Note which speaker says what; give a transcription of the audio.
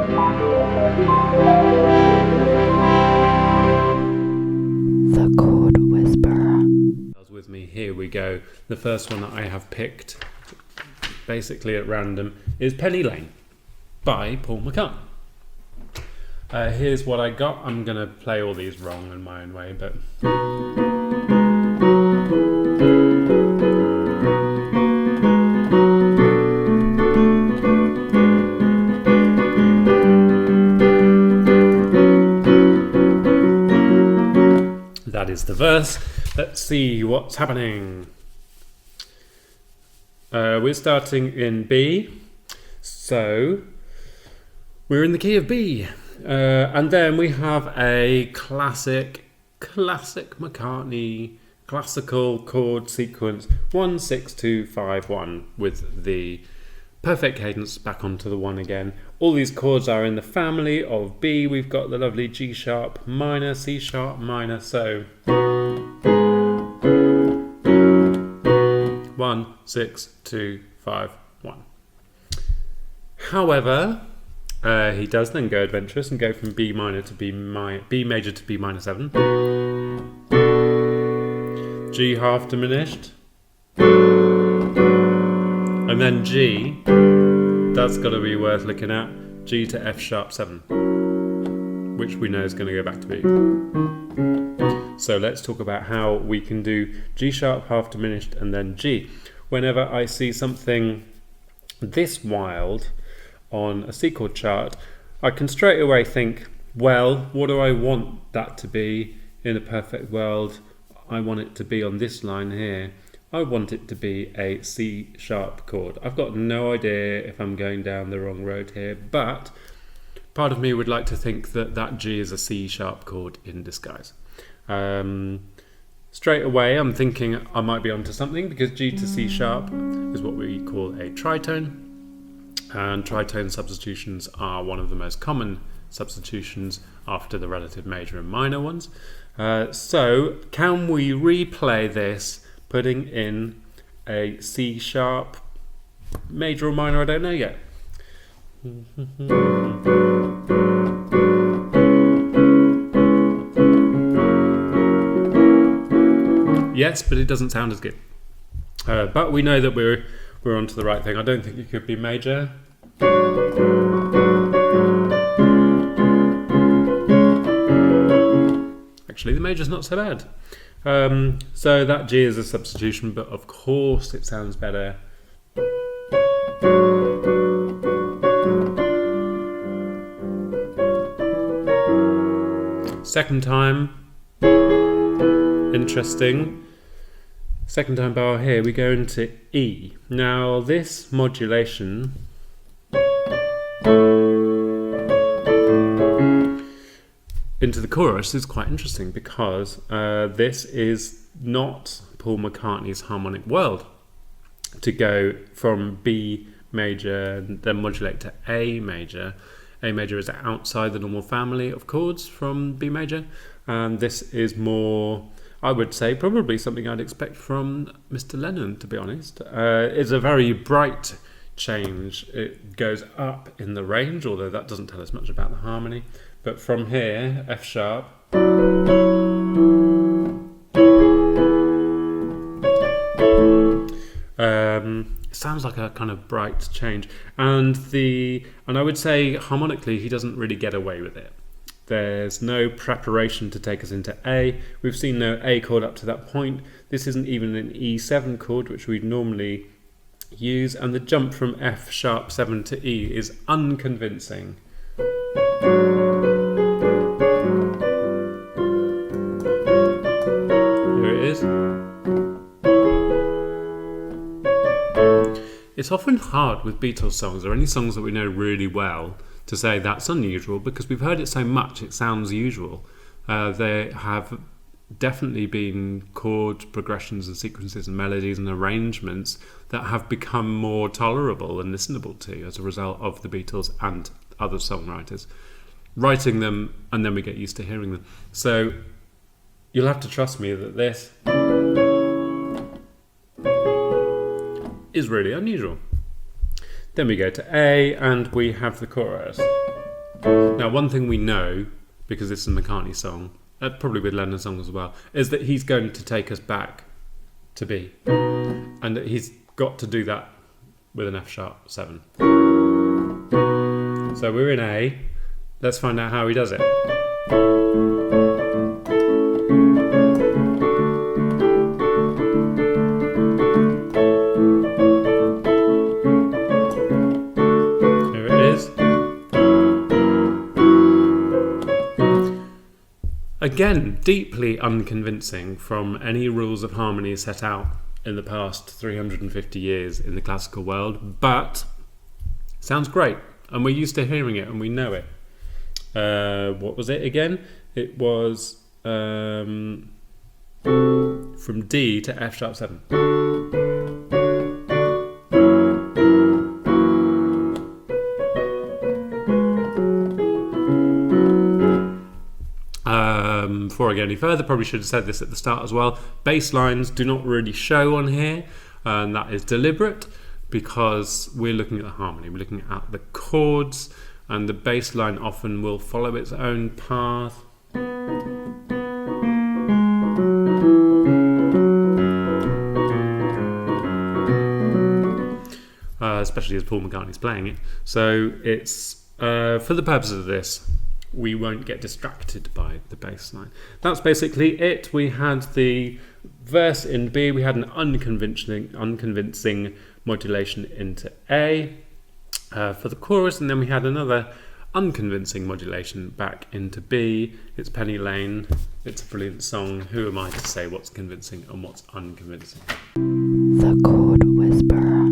Speaker 1: The Chord Whisperer.
Speaker 2: With me, here we go. The first one that I have picked, basically at random, is Penny Lane by Paul McCartney. Here's what I got. I'm going to play all these wrong in my own way, but... that is the verse. Let's see what's happening. We're starting in B, so we're in the key of B, and then we have a classic McCartney classical chord sequence 1 6 2 5 1 with the perfect cadence back onto the 1 again. All these chords are in the family of B. We've got the lovely G sharp minor, C sharp minor, so 1 6 2 5 1. However, he does then go adventurous and go from B minor to B major to B minor 7, G half diminished, and then G. That's got to be worth looking at. G to F sharp 7, which we know is going to go back to B. So let's talk about how we can do G sharp half diminished and then G. Whenever I see something this wild on a C chord chart, I can straight away think, well, what do I want that to be in a perfect world? I want it to be on this line here. I want it to be a C sharp chord. I've got no idea if I'm going down the wrong road here, but part of me would like to think that that G is a C sharp chord in disguise. Straight away I'm thinking I might be onto something, because G to C sharp is what we call a tritone, and tritone substitutions are one of the most common substitutions after the relative major and minor ones. So can we replay this putting in a C sharp major or minor? I don't know yet. Yes, but it doesn't sound as good. But we know that we're onto the right thing. I don't think it could be major. Actually, the major's not so bad. So that G is a substitution, but of course it sounds better. Second time, interesting. Second time bar here, we go into E. Now this modulation into the chorus is quite interesting, because this is not Paul McCartney's harmonic world to go from B major and then modulate to A major. A major is outside the normal family of chords from B major, and this is more, I would say, probably something I'd expect from Mr. Lennon, to be honest. It's a very bright change. It goes up in the range, although that doesn't tell us much about the harmony. But from here, F sharp, sounds like a kind of bright change. And I would say harmonically, he doesn't really get away with it. There's no preparation to take us into A. We've seen no A chord up to that point. This isn't even an E7 chord, which we'd normally use. And the jump from F sharp 7 to E is unconvincing. Here it is. It's often hard with Beatles songs, or any songs that we know really well, to say that's unusual, because we've heard it so much it sounds usual. There have definitely been chord progressions and sequences and melodies and arrangements that have become more tolerable and listenable to as a result of the Beatles and other songwriters writing them, and then we get used to hearing them. So you'll have to trust me that this is really unusual. Then we go to A and we have the chorus. Now, one thing we know, because it's a McCartney song, probably with Lennon songs as well, is that he's going to take us back to B. And that he's got to do that with an F sharp 7. So we're in A. Let's find out how he does it. Here it is. Again, deeply unconvincing from any rules of harmony set out in the past 350 years in the classical world, but sounds great, and we're used to hearing it and we know it. What was it again? It was from D to F sharp 7. Before I go any further, probably should have said this at the start as well. Bass lines do not really show on here, and that is deliberate because we're looking at the harmony, we're looking at the chords, and the bass line often will follow its own path. Especially as Paul McCartney's playing it. So it's, for the purposes of this, we won't get distracted by the bass line. That's basically it. We had the verse in B, we had an unconvincing modulation into A for the chorus, and then we had another unconvincing modulation back into B. It's Penny Lane. It's a brilliant song. Who am I to say what's convincing and what's unconvincing?
Speaker 1: The Chord Whisperer.